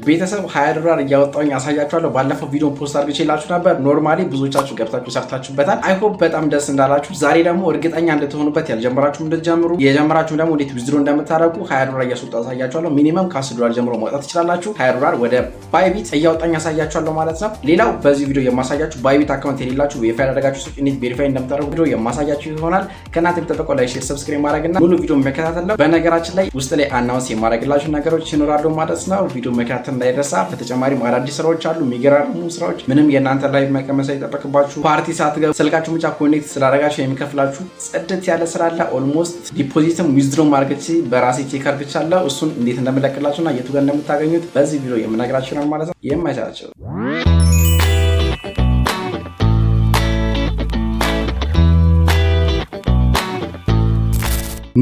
ቤተሰብ $20 እያወጣሁኝ ያሳያችኋለሁ። ባለፈው ቪዲዮ ፖስት አድርጌላችሁ ነበር። ኖርማሊ ብዙዎቻችሁ ገብታችሁ ሰርታችሁበታል። አይ ሆፕ በጣም ደስ እንዳላችሁ። ዛሬ ደግሞ እርግጠኛ እንድትሆኑበት ያልጀመራችሁ እንድትጀምሩ የጀመራችሁ ደግሞ እንዴት ዊዝድሮ እንደምታደርጉ $20 እያስወጣሁ ያሳያችኋለሁ። ሚኒመም ከ$10 ጀምሮ ማውጣት ትችላላችሁ። $20 ወደ ባይቢት እያወጣኝ ያሳያችኋለሁ ማለት ነው። ሌላው በዚህ ቪዲዮ የማሳያችሁ ባይቢት አካውንት የሌላችሁ ቬሪፋይ ያደረጋችሁ ሰዎች እንዴት ቬሪፋይ እንደምታደርጉ ቪዲዮ የማሳያችሁ ይሆናል። ከእናንተ የሚጠበቀው ላይክ፣ ሼር፣ ሰብስክራይብ ማድረግና ሙሉ ቪዲዮ መከታተል ነው። በነገራችን ላይ ውስጥ ላይ አናውንስ የማደርግላችሁ ነገሮች ይኖራሉ ማለት ነው። ቪዲዮ መከታተል እንዳይረሳ። በተጨማሪም አዳዲስ ስራዎች አሉ፣ የሚገራርሙ ስራዎች። ምንም የእናንተ ላይ መቀመስ አይጠበቅባችሁ። ፓርቲ ሳትገቡ ስልካችሁ ብቻ ኮኔክት ስላደረጋችሁ የሚከፍላችሁ ጽድት ያለ ስራ አለ። ኦልሞስት ዲፖዚትም ዊዝድሮ ማርኬት በራሴ ቼክ አድርግቻለሁ። እሱን እንዴት እንደምለቅላችሁና የቱ ጋር እንደምታገኙት በዚህ ቪዲዮ የምነግራችሁ ነው ማለት ነው። የማይቻላችሁ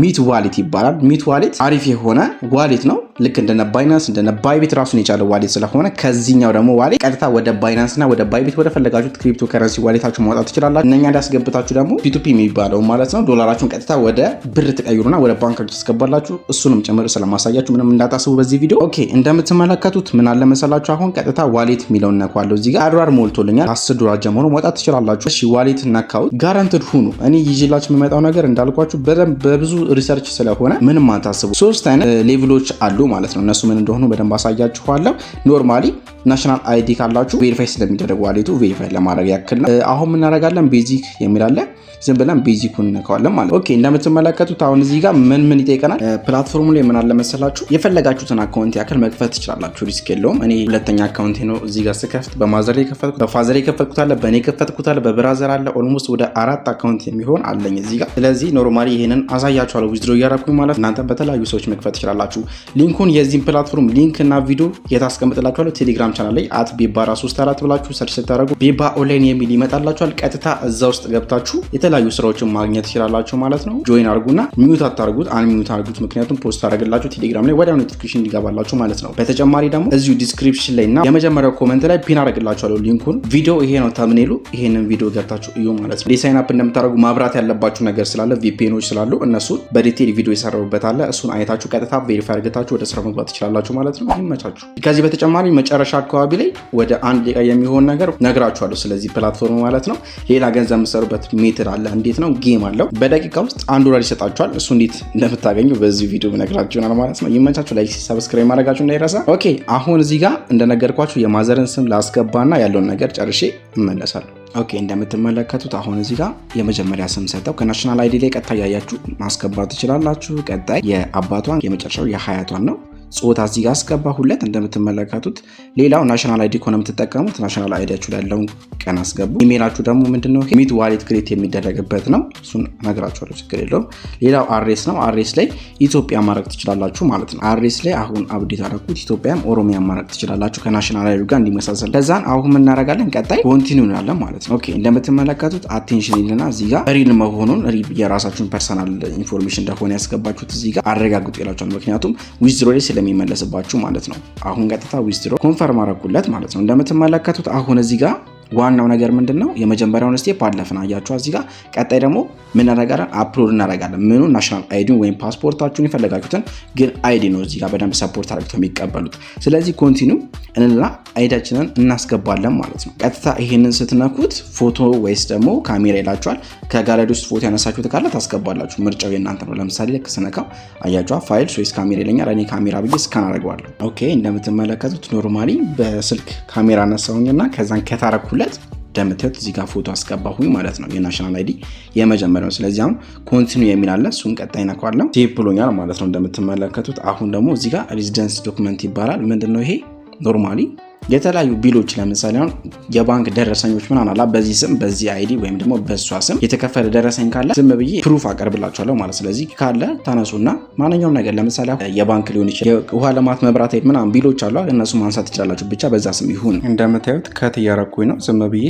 ሚት ዋሌት ይባላል። ሚት ዋሌት አሪፍ የሆነ ዋሌት ነው። ልክ እንደነ ባይናንስ እንደነ ባይቢት ራሱን የቻለ ዋሌት ስለሆነ ከዚህኛው ደግሞ ዋሌት ቀጥታ ወደ ባይናንስ እና ወደ ባይቢት ወደ ፈለጋችሁት ክሪፕቶ ከረንሲ ዋሌታችሁ ማውጣት ትችላላችሁ። እነኛ እንዳስገብታችሁ ደግሞ ፒቱፒ የሚባለው ማለት ነው ዶላራችሁን ቀጥታ ወደ ብር ትቀይሩና ወደ ባንካችሁ ትስገባላችሁ። እሱንም ጨምር ስለማሳያችሁ ምንም እንዳታስቡ በዚህ ቪዲዮ። ኦኬ እንደምትመለከቱት ምን አለ መሰላችሁ፣ አሁን ቀጥታ ዋሌት የሚለውን ነካዋለሁ። እዚህ ጋር $10 ሞልቶልኛል። $10 ጀምሮ ማውጣት ትችላላችሁ። እሺ ዋሌት ነካው። ጋራንትድ ሁኑ። እኔ ይዤላችሁ የሚመጣው ነገር እንዳልኳችሁ በደንብ በብዙ ሪሰርች ስለሆነ ምንም አታስቡ። 3 አይነት ሌቭሎች አሉ ማለት ነው። እነሱ ምን እንደሆኑ በደንብ አሳያችኋለሁ። ኖርማሊ ናሽናል አይዲ ካላችሁ ቬሪፋይ ስለሚደረግ ዋሌቱ ቬሪፋይ ለማድረግ ያክል ነው። አሁን ምን እናደርጋለን? ቤዚክ የሚል አለ። ዝም ብለን ቤዚኩን እንነካዋለን ማለት ነው። ኦኬ እንደምትመለከቱት አሁን እዚህ ጋር ምን ይጠይቀናል? ፕላትፎርሙ ላይ ምን አለ መሰላችሁ፣ የፈለጋችሁትን አካውንት ያክል መክፈት ትችላላችሁ። ሪስክ የለውም። እኔ ሁለተኛ አካውንቴ ነው እዚህ ጋር ስከፍት በማዘር የከፈትኩት፣ በፋዘር የከፈትኩት አለ፣ በእኔ የከፈትኩት አለ፣ በብራዘር አለ። ኦልሞስት ወደ 4 አካውንት የሚሆን አለኝ እዚህ ጋር። ስለዚህ ኖርማሊ ይሄንን አሳያችኋለሁ ዊዝድሮ እያደረኩኝ ማለት እናንተ በተለያዩ ሰዎች መክፈት ትችላላችሁ። ሊንኩን የዚህን ፕላትፎርም ሊንክ እና ቪዲዮ የታስቀምጥላችኋለሁ ቴሌግራም ቻናል ላይ @ቤባ34 ብላችሁ ሰርች ስታደርጉ ቤባ ኦንላይን የሚል ይመጣላችኋል። ቀጥታ እዛ ውስጥ ገብታችሁ የተለያዩ ስራዎችን ማግኘት ትችላላችሁ ማለት ነው። ጆይን አድርጉና ሚዩት አታርጉት፣ አንሚዩት አድርጉት። ምክንያቱም ፖስት አደረግላችሁ ቴሌግራም ላይ ወዲያው ኖቲፊኬሽን እንዲገባላችሁ ማለት ነው። በተጨማሪ ደግሞ እዚሁ ዲስክሪፕሽን ላይ እና የመጀመሪያው ኮሜንት ላይ ፒን አደረግላችኋለሁ ሊንኩን። ቪዲዮ ይሄ ነው ተምኔሉ። ይሄንን ቪዲዮ ገብታችሁ እዩ ማለት ነው። ዲሳይን አፕ እንደምታደርጉ ማብራት ያለባችሁ ነገር ስላለ ቪፒኤኖች ስላሉ እነሱን በዲቴል ቪዲዮ የሰራሁበት አለ። እሱን አይታችሁ ቀጥታ ቬሪፋይ አድርጋችሁ ወደ ስራ መግባት ትችላላችሁ ማለት ነው። ይመቻችሁ። ከዚህ በተጨማሪ መጨረሻ አካባቢ ላይ ወደ 1 ደቂቃ የሚሆን ነገር ነግራችኋለሁ ስለዚህ ፕላትፎርም ማለት ነው። ሌላ ገንዘብ የምትሰሩበት ሜትድ አለ። እንዴት ነው? ጌም አለው። በደቂቃ ውስጥ $1 ይሰጣችኋል። እሱ እንዴት እንደምታገኙ በዚህ ቪዲዮ ነግራችሁናል ማለት ነው። ይመቻችሁ። ላይክ፣ ሰብስክራይብ ማድረጋችሁ እንዳይረሳ። ኦኬ አሁን እዚህ ጋር እንደነገርኳችሁ የማዘርን ስም ላስገባና ያለውን ነገር ጨርሼ እመለሳለሁ። ኦኬ እንደምትመለከቱት አሁን እዚህ ጋር የመጀመሪያ ስም ሰጠው። ከናሽናል አይዲ ላይ ቀጥታ ያያችሁ ማስገባት ትችላላችሁ። ቀጣይ የአባቷን የመጨረሻው የሀያቷን ነው። ጾታ እዚህ ጋር አስገባ ሁለት እንደምትመለከቱት። ሌላው ናሽናል አይዲ ከሆነ የምትጠቀሙት ናሽናል አይዲያችሁ ላይ ያለውን ቀን አስገቡ። ኢሜይላችሁ ደግሞ ምንድነው ሚት ዋሌት ክሬት የሚደረግበት ነው። እሱን ነግራችኋለሁ፣ ችግር የለውም። ሌላው አሬስ ነው። አሬስ ላይ ኢትዮጵያ ማድረግ ትችላላችሁ ማለት ነው። አሬስ ላይ አሁን አፕዴት አደረኩት። ኢትዮጵያም ኦሮሚያ ማድረግ ትችላላችሁ ከናሽናል አይዲ ጋር እንዲመሳሰል። ከዛን አሁን ምን እናደርጋለን? ቀጣይ ኮንቲኒው እንላለን ማለት ነው። ኦኬ እንደምትመለከቱት አቴንሽን ይልና እዚህ ጋር ሪል መሆኑን የራሳችሁን ፐርሰናል ኢንፎርሜሽን እንደሆነ ያስገባችሁት እዚህ ጋር አረጋግጡ ይላችኋል። ምክንያቱም ዊዝድሮ ላይ ስለሚመለስባችሁ ማለት ነው። አሁን ቀጥታ ዊዝድሮ ኮንፈርም አደረኩለት ማለት ነው። እንደምትመለከቱት አሁን እዚህ ጋር ዋናው ነገር ምንድነው? የመጀመሪያውን ስቴፕ አለፍን አያችሁ እዚህ ጋር። ቀጣይ ደግሞ ምን እናደርጋለን? አፕሎድ እናደርጋለን። ምኑ ናሽናል አይዲ ወይም ፓስፖርታችሁን የፈለጋችሁትን ግን አይዲ ነው እዚህ ጋር በደንብ ሰፖርት አድርገው የሚቀበሉት። ስለዚህ ኮንቲኒው እንልና አይዳችንን እናስገባለን ማለት ነው። ቀጥታ ይሄንን ስትነኩት ፎቶ ወይስ ደግሞ ካሜራ ይላችኋል። ከጋለሪ ውስጥ ፎቶ ያነሳችሁት ካለ ታስገባላችሁ። ምርጫው የእናንተ ነው። ለምሳሌ ልክ ስነካው አያችሁ ፋይል ወይስ ካሜራ ይለኛል። እኔ ካሜራ ብዬ ስካን አደርገዋለሁ። ኦኬ እንደምትመለከቱት ኖርማሊ በስልክ ካሜራ አነሳሁኝና ከዛን ከታረኩ እንደምታዩት እዚህ ጋር ፎቶ አስገባሁኝ ማለት ነው። የናሽናል አይዲ የመጀመሪያው። ስለዚህ አሁን ኮንቲኒው የሚል አለ። እሱን ቀጣይ ነካዋለሁ። ቴፕ ብሎኛል ማለት ነው እንደምትመለከቱት። አሁን ደግሞ እዚህ ጋር ሬዚደንስ ዶክመንት ይባላል። ምንድነው ይሄ? ኖርማሊ የተለያዩ ቢሎች ለምሳሌ አሁን የባንክ ደረሰኞች ምናምን አላ በዚህ ስም በዚህ አይዲ ወይም ደግሞ በሷ ስም የተከፈለ ደረሰኝ ካለ ዝም ብዬ ፕሩፍ አቀርብላችኋለሁ ማለት። ስለዚህ ካለ ታነሱና ማንኛውም ነገር ለምሳሌ የባንክ ሊሆን ይችላል፣ ውሃ ልማት፣ መብራት ኃይል ምናምን ቢሎች አሉ። እነሱ ማንሳት ትችላላችሁ። ብቻ በዛ ስም ይሁን። እንደምታዩት ከት እያረኩኝ ነው። ዝም ብዬ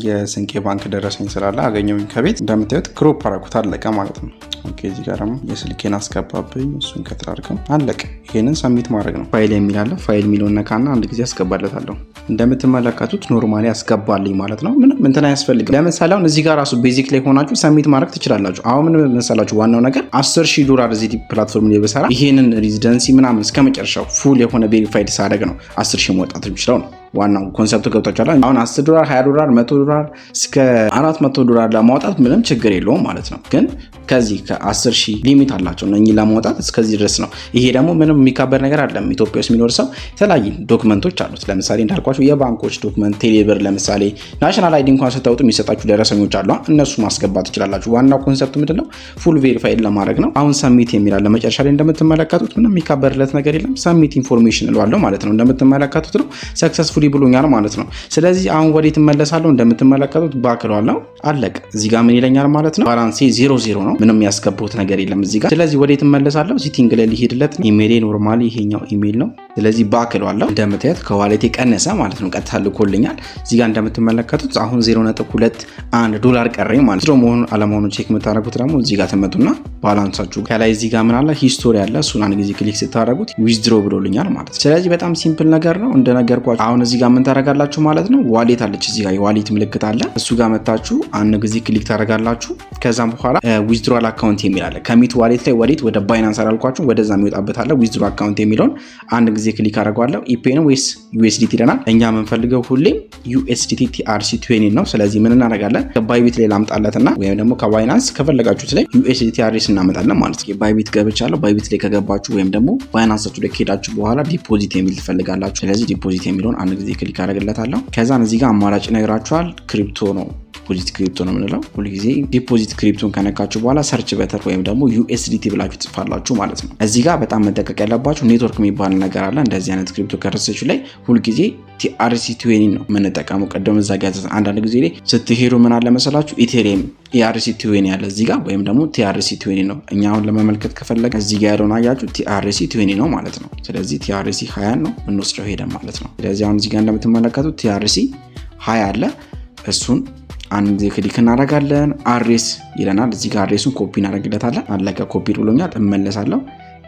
የስንቄ ባንክ ደረሰኝ ስላለ አገኘሁኝ ከቤት። እንደምታዩት ክሮፕ አረኩት አለቀ ማለት ነው። ኦኬ እዚህ ጋር ደግሞ የስልኬን አስገባብኝ። እሱን ከተራርከም አለቀ። ይሄንን ሰሚት ማድረግ ነው። ፋይል የሚል አለ። ፋይል የሚለውን ነካና አንድ ጊዜ አስገባለታለሁ። አደርጋለሁ። እንደምትመለከቱት ኖርማሊ ያስገባልኝ ማለት ነው። ምንም እንትን አያስፈልግም። ለምሳሌ አሁን እዚህ ጋር ራሱ ቤዚክ ላይ ሆናችሁ ሰሚት ማድረግ ትችላላችሁ። አሁን ምን መሰላችሁ ዋናው ነገር $10,000 እዚህ ፕላትፎርም ላይ በሰራ ይሄንን ሬዚደንሲ ምናምን እስከ መጨረሻው ፉል የሆነ ቬሪፋይድ ሳደርግ ነው 10,000 መውጣት የሚችለው ነው። ዋናው ኮንሰፕቱ ገብታችኋል። አሁን $10 $20 $100 እስከ $400 ለማውጣት ምንም ችግር የለውም ማለት ነው። ግን ከዚህ ከ10,000 ሊሚት አላቸው እነኚህ ለማውጣት እስከዚህ ድረስ ነው። ይሄ ደግሞ ምንም የሚካበር ነገር አይደለም። ኢትዮጵያ ውስጥ የሚኖር ሰው የተለያዩ ዶክመንቶች አሉት። ለምሳሌ እንዳልኳችሁ የባንኮች ዶክመንት፣ ቴሌብር፣ ለምሳሌ ናሽናል አይዲ እንኳን ስታወጡ የሚሰጣችሁ ደረሰኞች አሉ። እነሱ ማስገባት ትችላላችሁ። ዋናው ኮንሰፕት ምንድነው? ፉል ቬሪፋይድ ለማድረግ ነው። አሁን ሰሚት የሚላል ለመጨረሻ ላይ እንደምትመለከቱት ምንም የሚካበርለት ነገር የለም። ሰሚት ኢንፎርሜሽን እለዋለሁ ማለት ነው። እንደምትመለከቱት ነው ሰክሰስፉሊ ብሎኛል ማለት ነው። ስለዚህ አሁን ወዴት እመለሳለሁ? እንደምትመለከቱት ባክ እለዋለሁ። አለቀ። እዚህ ጋር ምን ይለኛል ማለት ነው? ባላንሴ 0 ነው። ምንም ያስገቡት ነገር የለም እዚህ ጋር። ስለዚህ ወዴት እመለሳለሁ? ሴቲንግ ላይ ሊሄድለት ኢሜይሌ ኖርማሊ ይሄኛው ኢሜይል ነው። ስለዚህ ባክ እለዋለሁ። እንደምታዩት ከዋሌቴ ቀነሰ ማለት ነው። ቀጥታ ልኮልኛል። እዚህ ጋር እንደምትመለከቱት አሁን $0.21 ቀረኝ ማለት ነው። መሆኑን አለመሆኑን ቼክ የምታደርጉት ደግሞ እዚህ ጋር ትመጡና ባላንሳችሁ ከላይ እዚህ ጋር ምን አለ? ሂስቶሪ አለ። እሱን አንድ ጊዜ ክሊክ ስታደርጉት ዊዝድሮ ብሎልኛል ማለት ነው። ስለዚህ በጣም ሲምፕል ነገር ነው እንደነገርኳችሁ። አሁን እዚህ ጋር ምን ታደርጋላችሁ ማለት ነው? ዋሌት አለች እዚህ ጋር የዋሌት ምልክት አለ። እሱ ጋር መታችሁ አንድ ጊዜ ክሊክ ታደርጋላችሁ። ከዛም በኋላ ዊዝድሮዋል አካውንት የሚል አለ። ከሚት ዋሌት ላይ ወዴት ወደ ባይናንስ አላልኳችሁ ወደዛ የሚወጣበት አለ። ዊዝድሮ አካውንት የሚለውን አንድ ጊዜ ክሊክ አደርጋለሁ። ኢፔ ነው ወይስ ዩኤስዲቲ ይለናል። እኛ የምንፈልገው ሁሌም ዩኤስዲቲ TRC20 ነው። ስለዚህ ምን እናደርጋለን? ከባይቢት ላይ ላምጣለትና ወይም ደግሞ ከባይናንስ ከፈለጋችሁት ላይ ዩኤስዲቲ TRC እናመጣለን ማለት ነው። ባይቢት ገብቻለሁ። ባይቢት ላይ ከገባችሁ ወይም ደግሞ ባይናንሳችሁ ላይ ከሄዳችሁ በኋላ ዲፖዚት የሚል ትፈልጋላችሁ። ስለዚህ ዲፖዚት የሚለውን አንድ ጊዜ ክሊክ አደርግለታለሁ። ከዛን እዚህ ጋር አማራጭ ይነግራችኋል። ክሪፕቶ ነው ዲፖዚት ክሪፕቶ ነው የምንለው። ሁልጊዜ ዲፖዚት ክሪፕቶን ከነካችሁ በኋላ ሰርች በተር ወይም ደግሞ USDT ብላችሁ ጽፋላችሁ ማለት ነው። እዚህ ጋር በጣም መጠቀቅ ያለባችሁ ኔትወርክ የሚባል ነገር አለ። እንደዚህ አይነት ክሪፕቶ ከረንሲዎች ላይ ሁልጊዜ TRC20 ነው የምንጠቀመው። ቀደም እዛ ጋር አንዳንድ ጊዜ ላይ ስትሄዱ ምን አለ መሰላችሁ ኢቴሪየም TRC20 ያለ እዚህ ጋር ወይም ደግሞ TRC20 ነው። እኛ አሁን ለመመልከት ከፈለገ እዚህ ጋር ያለውን አያችሁ TRC20 ነው ማለት ነው። ስለዚህ TRC20 ነው እንወስደው ሄደን ማለት ነው። ስለዚህ አሁን እዚህ ጋር እንደምትመለከቱት TRC20 አለ። እሱን አንድ ጊዜ ክሊክ እናደርጋለን። አድሬስ ይለናል። እዚህ ጋር አድሬሱን ኮፒ እናደርግለታለን። አለቀ። ኮፒ ብሎኛል። እመለሳለሁ።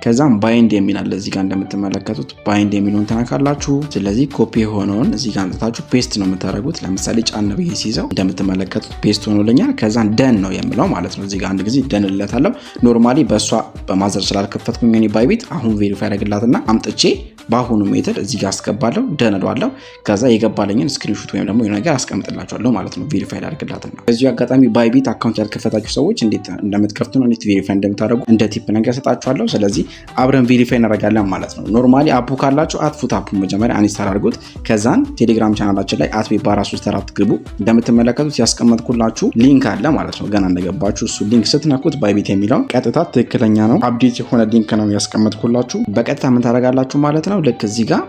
ከዛም ባይንድ የሚል አለ እዚህ ጋር እንደምትመለከቱት ባይንድ የሚለውን ተነካላችሁ። ስለዚህ ኮፒ የሆነውን እዚህ ጋር አንጥታችሁ ፔስት ነው የምታደርጉት። ለምሳሌ ጫን ብዬ ሲይዘው እንደምትመለከቱት ፔስት ሆኖልኛል። ከዛን ደን ነው የምለው ማለት ነው። እዚህ ጋር አንድ ጊዜ ደን እልለታለሁ። ኖርማሊ በእሷ በማዘር ስላልከፈትኩኝ እኔ ባይቢት አሁን ቬሪፋይ አደርግላትና አምጥቼ በአሁኑ ሜተድ እዚህ ጋር አስገባለሁ። ደን እለዋለሁ። ከዛ የገባለኝን ስክሪንሾት ወይም ደግሞ ነገር አስቀምጥላችኋለሁ ማለት ነው። ቬሪፋይ አደርግላትና በዚሁ አጋጣሚ ባይቢት አካውንት ያልከፈታችሁ ሰዎች እንዴት እንደምትከፍቱ ነው እንዴት ቬሪፋይ እንደምታደርጉ እንደ ቲፕ ነገር ሰጣችኋለሁ። ስለዚህ አብረን ቬሪፋይ እናደርጋለን ማለት ነው። ኖርማሊ አፑ ካላችሁ አጥፉት። አፑን መጀመሪያ አንስታል አድርጉት። ከዛን ቴሌግራም ቻናላችን ላይ @ቢባራ34 ግቡ። እንደምትመለከቱት ያስቀመጥኩላችሁ ሊንክ አለ ማለት ነው። ገና እንደገባችሁ እሱ ሊንክ ስትነኩት ባይቢት የሚለው ቀጥታ ትክክለኛ ነው አፕዴት የሆነ ሊንክ ነው ያስቀመጥኩላችሁ። በቀጥታ ምን ታደርጋላችሁ ማለት ነው። ልክ እዚህ ጋር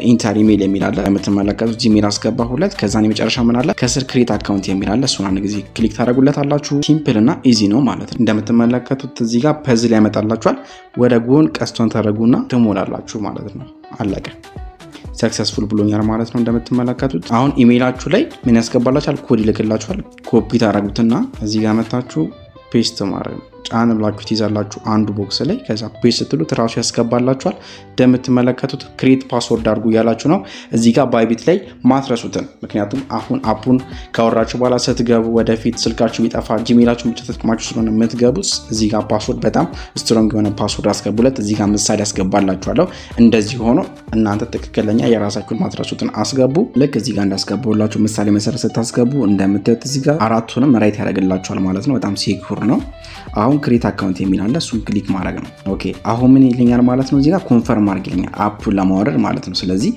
ኢንተር ኢሜል የሚል አለ የምትመለከቱት ጂሜል አስገባሁለት። ከዛን የመጨረሻ ምን አለ ከስር ክሬት አካውንት የሚል አለ። እሱን አንድ ጊዜ ክሊክ ታደርጉለታላችሁ። ሲምፕል እና ኢዚ ነው ማለት ነው። እንደምትመለከቱት እዚህ ጋር ፐዝል ያመጣላችኋል። ወደ ጎን ቀስቷን ታደርጉና ትሞላላችሁ ማለት ነው። አለቀ። ሰክሰስፉል ብሎኛል ማለት ነው። እንደምትመለከቱት አሁን ኢሜይላችሁ ላይ ምን ያስገባላችኋል? ኮድ ይልክላችኋል። ኮፒ ታደርጉትና እዚህ ጋር መታችሁ ፔስት ማድረግ ነው። ጫን ብላችሁ ትይዛላችሁ አንዱ ቦክስ ላይ። ከዛ ፔስት ስትሉት ራሱ ያስገባላችኋል። እንደምትመለከቱት ክሬት ፓስወርድ አድርጉ እያላችሁ ነው። እዚህ ጋር ባይቢት ላይ ማትረሱትን፣ ምክንያቱም አሁን አፑን ካወራችሁ በኋላ ስትገቡ ወደፊት ስልካችሁ ቢጠፋ ጂሜላችሁን ብቻ ተጠቅማችሁ ስለሆነ የምትገቡት እዚህ ጋር ፓስወርድ በጣም ስትሮንግ የሆነ ፓስወርድ አስገቡለት። እዚህ ጋር ምሳሌ ያስገባላችኋለሁ። እንደዚህ ሆኖ እናንተ ትክክለኛ የራሳችሁን ማትረሱትን አስገቡ። ልክ እዚህ ጋር እንዳስገባላችሁ ምሳሌ መሰረት ስታስገቡ እንደምታዩት እዚህ ጋር አራቱንም ራይት ያደርግላችኋል ማለት ነው። በጣም ሴኩር ነው። አሁን ክሬት አካውንት የሚል አለ። እሱን ክሊክ ማድረግ ነው። ኦኬ አሁን ምን ይለኛል ማለት ነው። እዚህ ጋር ኮንፈርም አድርግ ይለኛል አፑን ለማውረድ ማለት ነው። ስለዚህ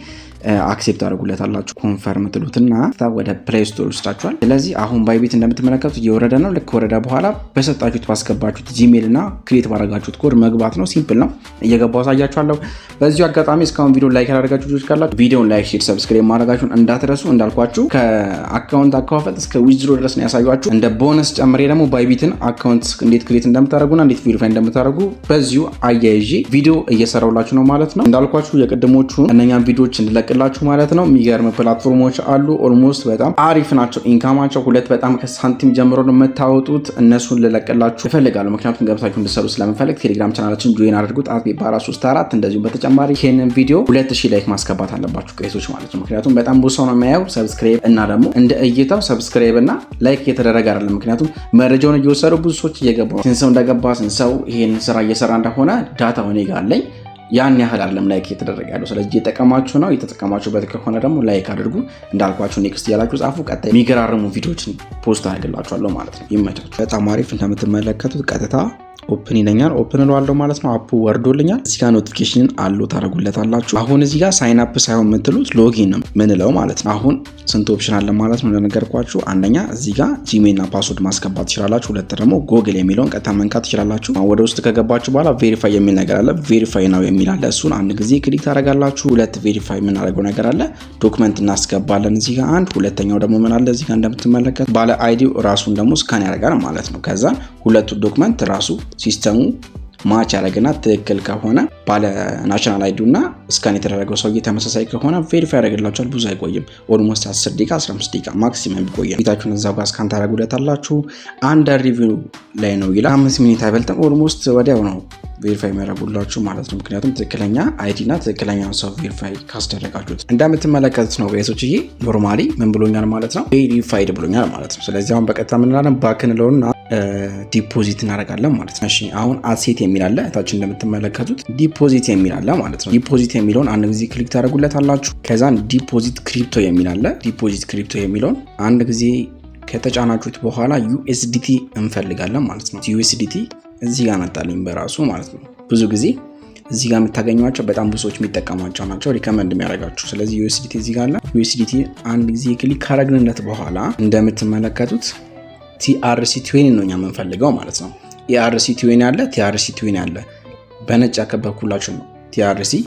አክሴፕት አድርጉለታላችሁ። ኮንፈርም ትሉትና ወደ ፕሌይ ስቶር ውስጣችኋል። ስለዚህ አሁን ባይቢት እንደምትመለከቱት እየወረደ ነው። ልክ ወረደ በኋላ በሰጣችሁት ባስገባችሁት ጂሜል እና ክሬት ባረጋችሁት ኮድ መግባት ነው። ሲምፕል ነው። እየገባው አሳያችኋለሁ። በዚሁ አጋጣሚ እስካሁን ቪዲዮ ላይክ ያላደረጋችሁ ልጆች ካላችሁ ቪዲዮን ላይክ፣ ሼር፣ ሰብስክራይብ ማድረጋችሁን እንዳትረሱ። እንዳልኳችሁ ከአካውንት አከፋፈት እስከ ዊዝድሮ ድረስ ነው ያሳያችሁ። እንደ ቦነስ ጨምሬ ደግሞ ባይቢትን አካውንት እንዴት ክሬት እንደምታደርጉና እንዴት ቬሪፋይ እንደምታደርጉ በዚሁ አያይዤ ቪዲዮ እየሰራውላችሁ ነው ማለት ነው። እንዳልኳችሁ የቅድሞቹን እነኛን ቪዲዮዎች እንድለቅ ስለቅላችሁ ማለት ነው። የሚገርም ፕላትፎርሞች አሉ። ኦልሞስት በጣም አሪፍ ናቸው። ኢንካማቸው 2 በጣም ከሳንቲም ጀምሮ ነው የምታወጡት። እነሱን ልለቅላችሁ እፈልጋለሁ፣ ምክንያቱም ገብታችሁ እንድሰሩ ስለምፈልግ። ቴሌግራም ቻናላችን ጆይን አድርጉት @ቢባራ34። እንደዚሁም በተጨማሪ ይህንን ቪዲዮ 2000 ላይክ ማስገባት አለባችሁ ቀይሶች ማለት ነው። ምክንያቱም በጣም ብዙ ሰው ነው የሚያየው። ሰብስክራይብ እና ደግሞ እንደ እይታው ሰብስክራይብ እና ላይክ እየተደረገ አይደለም። ምክንያቱም መረጃውን እየወሰዱ ብዙ ሰዎች እየገቡ ነው። ስንት ሰው እንደገባ ስንት ሰው ይሄን ስራ እየሰራ እንደሆነ ዳታው እኔ ጋር አለኝ። ያን ያህል አይደለም ላይክ እየተደረገ ያለው። ስለዚህ እየተጠቀማችሁ ነው። እየተጠቀማችሁበት ከሆነ ደግሞ ላይክ አድርጉ። እንዳልኳችሁ ኔክስት እያላችሁ ጻፉ። ቀጣይ የሚገራርሙ ቪዲዮዎችን ፖስት አድርግላችኋለሁ ማለት ነው። ይመቻችሁ። በጣም አሪፍ እንደምትመለከቱት ቀጥታ ኦፕን ይለኛል። ኦፕን እለዋለሁ ማለት ነው። አፑ ወርዶልኛል። እዚህ ጋር ኖቲፊኬሽን አሉ ታደርጉለታላችሁ። አሁን እዚህ ጋር ሳይን አፕ ሳይሆን የምትሉት ሎጊን ነው ምንለው ማለት ነው። አሁን ስንት ኦፕሽን አለ ማለት ነው እንደነገርኳችሁ። አንደኛ እዚህ ጋር ጂሜል እና ፓስወርድ ማስገባት ትችላላችሁ። ሁለት ደግሞ ጎግል የሚለውን ቀጥታ መንካት ትችላላችሁ። ወደ ውስጥ ከገባችሁ በኋላ ቬሪፋይ የሚል ነገር አለ። ቬሪፋይ ነው የሚል አለ። እሱን አንድ ጊዜ ክሊክ ታደርጋላችሁ። ሁለት ቬሪፋይ የምናደርገው ነገር አለ። ዶክመንት እናስገባለን እዚህ ጋር አንድ። ሁለተኛው ደግሞ ምን አለ እዚህ ጋር እንደምትመለከቱ ባለ አይዲው ራሱን ደግሞ ስካን ያደርጋል ማለት ነው። ከዛ ሁለቱ ዶክመንት ራሱ ሲስተሙ ማች ያደረግና ትክክል ከሆነ ባለ ናሽናል አይዲ እና ስካን የተደረገው ሰውዬ ተመሳሳይ ከሆነ ቬሪፋይ ያደርግላችኋል። ብዙ አይቆይም። ኦልሞስት 10 ደቂቃ 15 ደቂቃ ማክሲመም ቢቆይ ነው። ፊታችሁን እዛው ጋር ስካን ታደርጉለታላችሁ። አንደር ሪቪው ላይ ነው ይላል። 5 ሚኒት አይበልጥም። ኦልሞስት ወዲያው ነው ቬሪፋይ የሚያደርጉላችሁ ማለት ነው። ምክንያቱም ትክክለኛ አይዲ እና ትክክለኛውን ሰው ቬሪፋይ ካስደረጋችሁት እንደምትመለከቱት ነው። ጋይሶችዬ ኖርማሊ ምን ብሎኛል ማለት ነው? ቬሪፋይድ ብሎኛል ማለት ነው። ስለዚህ አሁን በቀጥታ ምን እንላለን? ባክ እንለውና ዲፖዚት እናደርጋለን ማለት ነው። እሺ አሁን አሴት የሚል አለ እታች እንደምትመለከቱት ዲፖዚት የሚል አለ ማለት ነው። ዲፖዚት የሚለውን አንድ ጊዜ ክሊክ ታደርጉለታላችሁ። ከዛን ዲፖዚት ክሪፕቶ የሚል አለ። ዲፖዚት ክሪፕቶ የሚለውን አንድ ጊዜ ከተጫናችሁት በኋላ ዩኤስዲቲ እንፈልጋለን ማለት ነው። ዩኤስዲቲ እዚህ ጋር መጣልኝ በራሱ ማለት ነው። ብዙ ጊዜ እዚህ ጋር የምታገኟቸው በጣም ብዙ ሰዎች የሚጠቀሟቸው ናቸው፣ ሪከመንድ የሚያደርጋችሁ። ስለዚህ ዩኤስዲቲ እዚህ ጋር አለ። ዩኤስዲቲ አንድ ጊዜ ክሊክ ካደረግንለት በኋላ እንደምትመለከቱት TRC20 ነው እኛ የምንፈልገው ማለት ነው። ERC20 አለ፣ TRC20 አለ። በነጭ ያከበብኩላችሁ ነው TRC20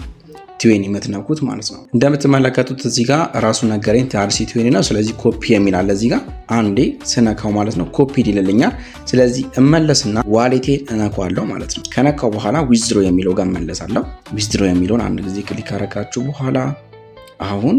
የምትነኩት ማለት ነው። እንደምትመለከቱት እዚህ ጋር ራሱ ነገረኝ TRC20 ነው። ስለዚህ ኮፒ የሚል አለ እዚህ ጋር አንዴ ስነካው ማለት ነው ኮፒ ይልልኛል። ስለዚህ እመለስና ዋሌቴ እነካዋለሁ ማለት ነው። ከነካው በኋላ ዊዝድሮ የሚለው ጋር እመለሳለሁ። ዊዝድሮ የሚለውን አንድ ጊዜ ክሊክ አደረጋችሁ በኋላ አሁን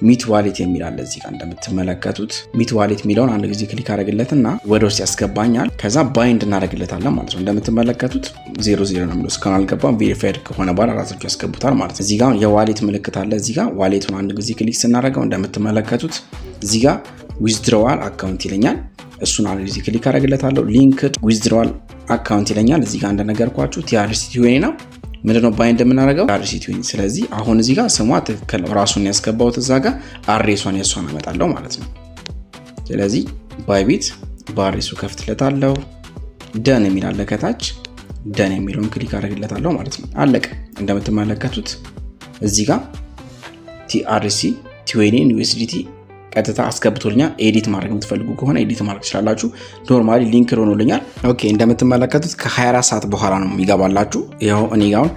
ሚት ዋሌት የሚል አለ እዚህ ጋር እንደምትመለከቱት ሚት ዋሌት የሚለውን አንድ ጊዜ ክሊክ አደረግለትና ወደ ውስጥ ያስገባኛል። ከዛ ባይንድ እናደርግለታለን ማለት ነው። እንደምትመለከቱት 00 ነው የሚለው እስካሁን አልገባም። ቬሪፋይድ ከሆነ በኋላ ራሳቸው ያስገቡታል ማለት ነው። እዚህ ጋር የዋሌት ምልክት አለ። እዚህ ጋር ዋሌቱን አንድ ጊዜ ክሊክ ስናደርገው እንደምትመለከቱት እዚህ ጋር ዊዝድሮዋል አካውንት ይለኛል። እሱን አንድ ጊዜ ክሊክ አደረግለታለሁ። ሊንክድ ዊዝድሮዋል አካውንት ይለኛል። እዚህ ጋር እንደነገርኳችሁ TRC20 ነው ምንድነው ባይንድ የምናደርገው TRC20። ስለዚህ አሁን እዚህ ጋር ስሟ ትክክል ነው። ራሱን ያስገባውት እዛ ጋር አሬሷን የሷን አመጣለሁ ማለት ነው። ስለዚህ ባይቢት በአሬሱ ከፍትለታለሁ። ደን የሚል አለ ከታች ደን የሚለውን ክሊክ አደርግለታለሁ ማለት ነው። አለቀ። እንደምትመለከቱት እዚህ ጋር TRC20 USDT ቀጥታ አስገብቶልኛል። ኤዲት ማድረግ የምትፈልጉ ከሆነ ኤዲት ማድረግ ትችላላችሁ። ኖርማሊ ሊንክ ሆኖልኛል። ኦኬ እንደምትመለከቱት ከ24 ሰዓት በኋላ ነው የሚገባላችሁ። ይኸው እኔ ጋር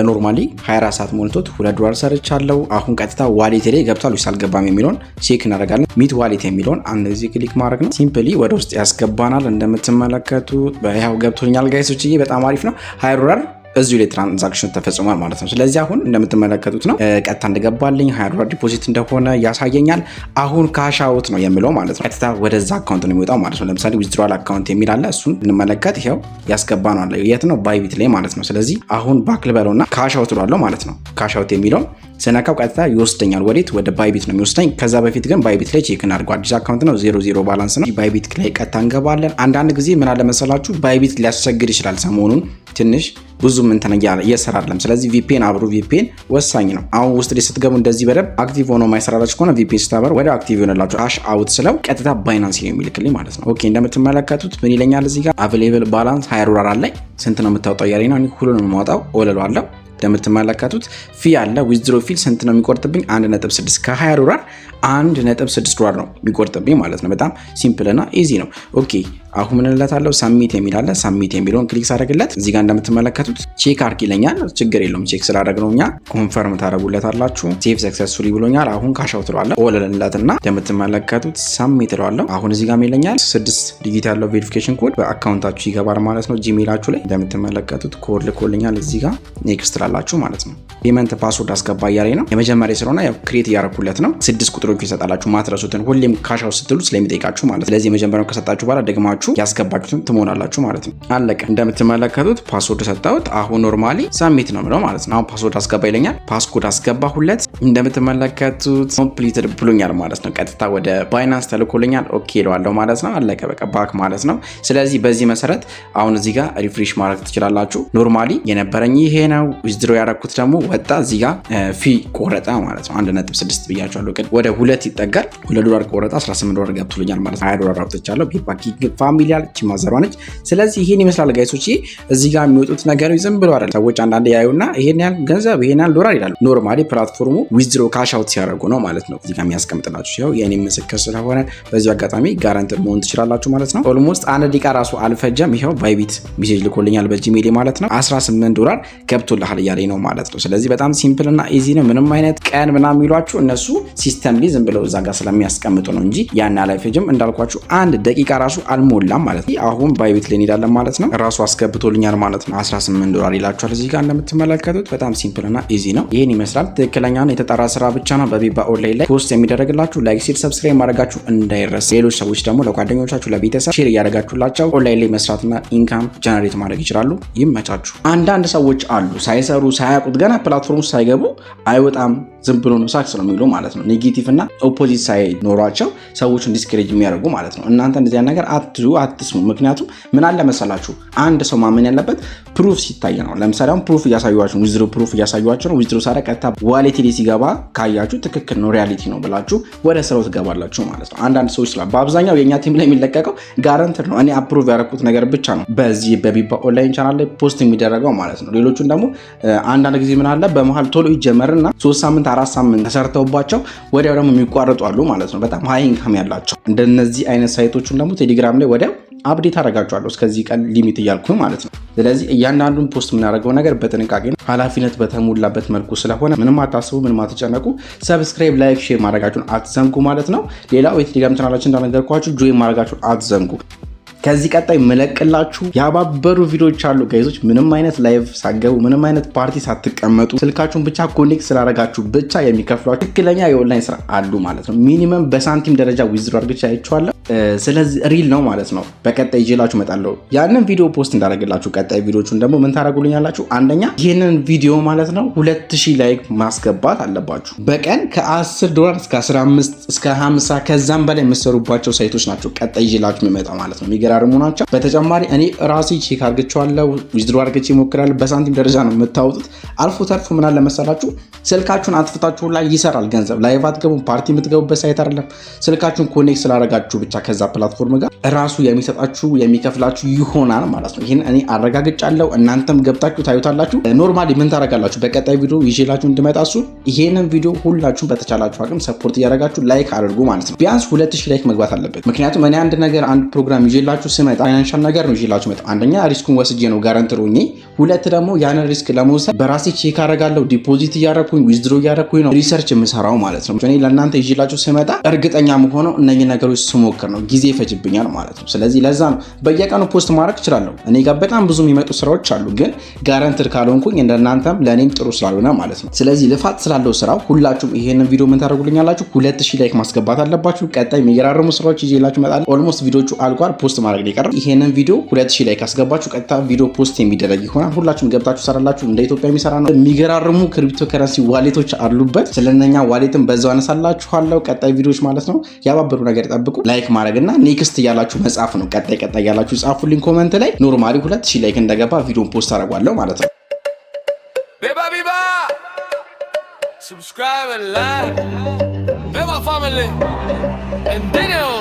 ኖርማሊ 24 ሰዓት ሞልቶት $2 ሰርቻለሁ። አሁን ቀጥታ ዋሌት ላይ ገብቷል ወይስ አልገባም የሚለውን ቼክ እናደርጋለን። ሚት ዋሌት የሚለውን አንድ ጊዜ ክሊክ ማድረግ ነው። ሲምፕሊ ወደ ውስጥ ያስገባናል። እንደምትመለከቱት በያው ገብቶልኛል ጋይሶችዬ፣ በጣም አሪፍ ነው። $20 እዚሁ ላይ ትራንዛክሽን ተፈጽሟል ማለት ነው። ስለዚህ አሁን እንደምትመለከቱት ነው ቀጥታ እንደገባልኝ $20 ዲፖዚት እንደሆነ ያሳየኛል። አሁን ካሽ አውት ነው የሚለው ማለት ነው። ቀጥታ ወደዛ አካውንት ነው የሚወጣው ማለት ነው። ለምሳሌ ዊዝድሮዋል አካውንት የሚል አለ። እሱን እንመለከት። ይሄው ያስገባ ነው አለ። የት ነው? ባይቢት ላይ ማለት ነው። ስለዚህ አሁን ባክ ልበለውና ካሽ አውት እለዋለሁ ማለት ነው። ካሽ አውት የሚለው ስነካው ቀጥታ ይወስደኛል። ወዴት? ወደ ባይቢት ነው የሚወስደኝ። ከዛ በፊት ግን ባይቢት ላይ ቼክ እናድርገው። አዲስ አካውንት ነው 00 ባላንስ ነው። ባይቢት ላይ ቀጥታ እንገባለን። አንዳንድ ጊዜ ምን አለ መሰላችሁ ባይቢት ሊያስቸግር ይችላል። ሰሞኑን ትንሽ ብዙም እንትን እየሰራለም። ስለዚህ ቪፒኤን አብሩ። ቪፒኤን ወሳኝ ነው። አሁን ውስጥ ላይ ስትገቡ እንደዚህ በደንብ አክቲቭ ሆኖ ማይሰራላችሁ ከሆነ ቪፒኤን ስታበሩ ወደ አክቲቭ ይሆንላችሁ። ካሽ አውት ስለው ቀጥታ ባይናንስ ነው የሚልክልኝ ማለት ነው። ኦኬ እንደምትመለከቱት ምን ይለኛል እዚህ ጋር አቬሌብል ባላንስ $20 አለኝ። ስንት ነው የምታወጣው ያለኝ ነው። ሁሉንም ማውጣው ኦለሉ አለው። እንደምትመለከቱት ፊ አለ። ዊዝድሮ ፊል ስንት ነው የሚቆርጥብኝ? 1.6 ከ$20 $1.6 ነው የሚቆርጥብኝ ማለት ነው። በጣም ሲምፕል እና ኢዚ ነው። ኦኬ አሁን ምን እለታለሁ ሳሚት የሚል አለ። ሳሚት የሚለውን ክሊክ ሳደርግለት እዚህ ጋር እንደምትመለከቱት ቼክ አርግ ይለኛል። ችግር የለውም ቼክ ስላደረግነው እኛ ኮንፈርም ታደርጉለታላችሁ። ሴቭ ሰክሰስፉሊ ብሎኛል። አሁን ካሻው ትለዋለሁ ኦል እለትና እንደምትመለከቱት ሳሚት እለዋለሁ። አሁን እዚህ ጋር ይለኛል 6 ዲጂት ያለው ቬሪፊኬሽን ኮድ በአካውንታችሁ ይገባል ማለት ነው። ጂሜላችሁ ላይ እንደምትመለከቱት ኮድ ልኮልኛል። እዚህ ጋር ኔክስት ትላላችሁ ማለት ነው። ፔመንት ፓስወርድ አስገባ እያለኝ ነው። የመጀመሪያ ስለሆነ ያው ክሬት እያደረኩለት ነው። 6 ቁጥሮች ይሰጣላችሁ ማትረሱትን ሁሌም ካሻው ስትሉ ስለሚጠይቃችሁ ማለት ነው። ስለዚህ የመጀመሪያውን ከሰጣችሁ በኋላ ደግማችሁ ያስገባችሁትን ትሞላላችሁ ማለት ነው። አለቀ። እንደምትመለከቱት ፓስወርድ ሰጣሁት። አሁን ኖርማሊ ሳሚት ነው የምለው ማለት ነው። አሁን ፓስወርድ አስገባ ይለኛል። ፓስኮድ አስገባሁለት። እንደምትመለከቱት ኮምፕሊትድ ብሎኛል ማለት ነው። ቀጥታ ወደ ባይናንስ ተልኮልኛል። ኦኬ እለዋለሁ ማለት ነው። አለቀ በቃ ባክ ማለት ነው። ስለዚህ በዚህ መሰረት አሁን እዚህ ጋር ሪፍሬሽ ማድረግ ትችላላችሁ። ኖርማሊ የነበረኝ ይሄ ነው። ዊዝድሮ ያደረኩት ደግሞ ወጣ እዚህ ጋር ፊ ቆረጠ ማለት ነው። 1.6 ብያቸዋለሁ። ግን ወደ 2 ይጠጋል። $2 ቆረጠ 18 ዶላር ገብቶልኛል ማለት ነው። $20 አውጥቻለሁ። ቢፓኪንግ ፋሚሊያል ቺማዘሯ ነች። ስለዚህ ይሄን ይመስላል ጋይሶች። እዚህ ጋር የሚወጡት ነገሮች ዝም ብሎ አይደለም። ሰዎች አንዳንዴ ያዩና ይሄን ያህል ገንዘብ ይሄን ያህል ዶላር ይላሉ። ኖርማሊ ፕላትፎርሙ ዊዝድሮ ካሽ አውት ሲያደርጉ ነው ማለት ነው። እዚህ ጋር የሚያስቀምጥላችሁ ያው የኔ ምስክር ስለሆነ በዚህ አጋጣሚ ጋራንትድ መሆን ትችላላችሁ ማለት ነው። ኦልሞስት 1 ደቂቃ ራሱ አልፈጀም። ይሄው ባይቢት ሜሴጅ ልኮልኛል በጂሜል ማለት ነው። $18 ገብቶልሃል እያለኝ ነው ማለት ነው። ስለዚህ በጣም ሲምፕል እና ኢዚ ነው። ምንም አይነት ቀን ምናምን የሚሏችሁ እነሱ ሲስተም ላይ ዝም ብለው እዛ ጋር ስለሚያስቀምጡ ነው እንጂ ያን አላይፈጅም። እንዳልኳችሁ 1 ደቂቃ ራሱ አልሞላም ማለት ነው። አሁን ባይቢት ላይ እንሄዳለን ማለት ነው። ራሱ አስገብቶልኛል ማለት ነው። $18 ይላችኋል እዚህ ጋር እንደምትመለከቱት። በጣም ሲምፕል እና ኢዚ ነው። ይሄን ይመስላል። ትክክለኛና የተጣራ ስራ ብቻ ነው በቢባ ኦንላይን ላይ ፖስት የሚደረግላችሁ። ላይክ፣ ሼር፣ ሰብስክራይብ ማድረጋችሁ እንዳይረሳ። ሌሎች ሰዎች ደግሞ ለጓደኞቻችሁ ለቤተሰብ ሼር እያደረጋችሁላቸው ኦንላይን ላይ መስራትና ኢንካም ጀነሬት ማድረግ ይችላሉ። ይመቻችሁ። አንዳንድ ሰዎች አሉ ሳይሰሩ ሳያውቁት ገና ፕላትፎርም ውስጥ ሳይገቡ አይወጣም ዝም ብሎ ነው ሳክስ ነው የሚሉ ማለት ነው። ኔጌቲቭ እና ኦፖዚት ሳይድ ኖሯቸው ሰዎችን ዲስከሬጅ የሚያደርጉ ማለት ነው። እናንተ እንደዚህ ነገር አትስሙ። ምክንያቱም ምን አለ መሰላችሁ አንድ ሰው ማመን ያለበት ፕሩፍ ሲታይ ነው። ለምሳሌ አሁን ፕሩፍ እያሳዩዋችሁ ዊዝድሮ ፕሩፍ እያሳዩዋችሁ ነው። ዊዝድሮ ሳረ ቀጥታ ዋሌት ላይ ሲገባ ካያችሁ ትክክል ነው ሪያሊቲ ነው ብላችሁ ወደ ስራው ትገባላችሁ ማለት ነው። አንዳንድ ሰዎች ስላ በአብዛኛው የኛ ቲም ላይ የሚለቀቀው ጋራንትድ ነው። እኔ አፕሩቭ ያደረኩት ነገር ብቻ ነው በዚህ በቢባ ኦንላይን ቻናል ላይ ፖስት የሚደረገው ማለት ነው። ሌሎቹን ደግሞ አንዳንድ ጊዜ ምን አለ በመሃል ቶሎ ይጀመርና 3 ሳምንት 4 ሳምንት ተሰርተውባቸው ወዲያው ደግሞ የሚቋረጡ አሉ ማለት ነው። በጣም ሃይ ኢንካም ያላቸው እንደነዚህ አይነት ሳይቶችን ደግሞ ቴሌግራም ላይ ወዲያው አፕዴት አደርጋቸዋለሁ እስከዚህ ቀን ሊሚት እያልኩ ማለት ነው። ስለዚህ እያንዳንዱን ፖስት የምናደርገው ነገር በጥንቃቄ ነው፣ ኃላፊነት በተሞላበት መልኩ ስለሆነ ምንም አታስቡ፣ ምንም አትጨነቁ። ሰብስክራይብ፣ ላይክ፣ ሼር ማድረጋችሁን አትዘንጉ ማለት ነው። ሌላው የቴሌግራም ቻናላችን እንደነገርኳችሁ ጆይን ማድረጋችሁን አትዘንጉ። ከዚህ ቀጣይ መለቅላችሁ ያባበሩ ቪዲዮዎች አሉ ጋይዞች። ምንም አይነት ላይቭ ሳገቡ ምንም አይነት ፓርቲ ሳትቀመጡ ስልካችሁን ብቻ ኮኔክት ስላደረጋችሁ ብቻ የሚከፍሏችሁ ትክክለኛ የኦንላይን ስራ አሉ ማለት ነው። ሚኒመም በሳንቲም ደረጃ ዊዝድሮ አድርጌ አይቼዋለሁ። ስለዚህ ሪል ነው ማለት ነው። በቀጣይ ይዤላችሁ እመጣለሁ ያንን ቪዲዮ ፖስት እንዳደረግላችሁ። ቀጣይ ቪዲዮቹን ደግሞ ምን ታደርጉልኛላችሁ? አንደኛ ይህንን ቪዲዮ ማለት ነው 2000 ላይክ ማስገባት አለባችሁ። በቀን $10 እስከ 15 እስከ 50 ከዛም በላይ የምትሰሩባቸው ሳይቶች ናቸው ቀጣይ ይዤላችሁ የምመጣው ማለት ነው። የሚገራርሙ ናቸው። በተጨማሪ እኔ ራሴ ቼክ አድርጌዋለሁ፣ ዊዝድሮ አድርጌ እሞክራለሁ። በሳንቲም ደረጃ ነው የምታወጡት። አልፎ ተርፎ ምን አለ መሰላችሁ ስልካችሁን አጥፍታችሁ ላይ ይሰራል ገንዘብ። ላይቭ አትገቡም፣ ፓርቲ የምትገቡበት ሳይት አይደለም። ስልካችሁን ኮኔክት ስላደረጋችሁ ብቻ ከዛ ፕላትፎርም ጋር ራሱ የሚሰጣችሁ የሚከፍላችሁ ይሆናል ማለት ነው። ይህን እኔ አረጋግጫለሁ። እናንተም ገብታችሁ ታዩታላችሁ። ኖርማሊ ምን ታደርጋላችሁ? በቀጣይ ቪዲዮ ይዤላችሁ እንድመጣ እሱ ይሄንን ቪዲዮ ሁላችሁም በተቻላችሁ አቅም ሰፖርት እያደረጋችሁ ላይክ አድርጉ ማለት ነው። ቢያንስ 2000 ላይክ መግባት አለበት። ምክንያቱም እኔ አንድ ነገር አንድ ፕሮግራም ይዤላችሁ ስመጣ ፋይናንሻል ነገር ነው ይዤላችሁ መጣ። አንደኛ ሪስኩን ወስጄ ነው ጋራንትር ሆኜ፣ ሁለት ደግሞ ያንን ሪስክ ለመውሰድ በራሴ ቼክ አደርጋለሁ። ዲፖዚት እያደረኩኝ ዊዝድሮ እያደረኩኝ ነው ሪሰርች የምሰራው ማለት ነው። እኔ ለእናንተ ይዤላችሁ ስመጣ እርግጠኛ መሆነው እነኚህ ነገሮች ስሞክር ነው። ጊዜ ይፈጅብኛል ማለት ነው። ስለዚህ ለዛ ነው በየቀኑ ፖስት ማድረግ እችላለሁ። እኔ ጋር በጣም ብዙ የሚመጡ ስራዎች አሉ፣ ግን ጋራንትድ ካልሆንኩኝ እንደናንተም ለእኔም ጥሩ ስላልሆነ ማለት ነው። ስለዚህ ልፋት ስላለው ስራው ሁላችሁም ይሄንን ቪዲዮ ምን ታደርጉልኛላችሁ? 2000 ላይክ ማስገባት አለባችሁ። ቀጣይ የሚገራርሙ ስራዎች ይዤላችሁ እመጣለሁ። ኦልሞስት ቪዲዮቹ አልቋል፣ ፖስት ማድረግ ላይ ቀር። ይሄንን ቪዲዮ 2000 ላይክ አስገባችሁ ቀጥታ ቪዲዮ ፖስት የሚደረግ ይሆናል። ሁላችሁም ገብታችሁ ሰራላችሁ። እንደ ኢትዮጵያ የሚሰራ ነው። የሚገራርሙ ክሪፕቶ ከረንሲ ዋሌቶች አሉበት። ስለነኛ ዋሌትን በዛው አነሳላችኋለሁ ቀጣይ ቪዲዮዎች ማለት ነው። ያባበሩ ነገር ጠብቁ። ላይክ ማድረግና ኔክስት እያላችሁ መጻፍ ነው። ቀጣይ ያላችሁ ጻፉልኝ ኮሜንት ላይ። ኖርማሊ 2000 ላይክ እንደገባ ቪዲዮን ፖስት አደርጋለሁ ማለት ነው። Viva! Subscribe and like. Viva family. And Daniel,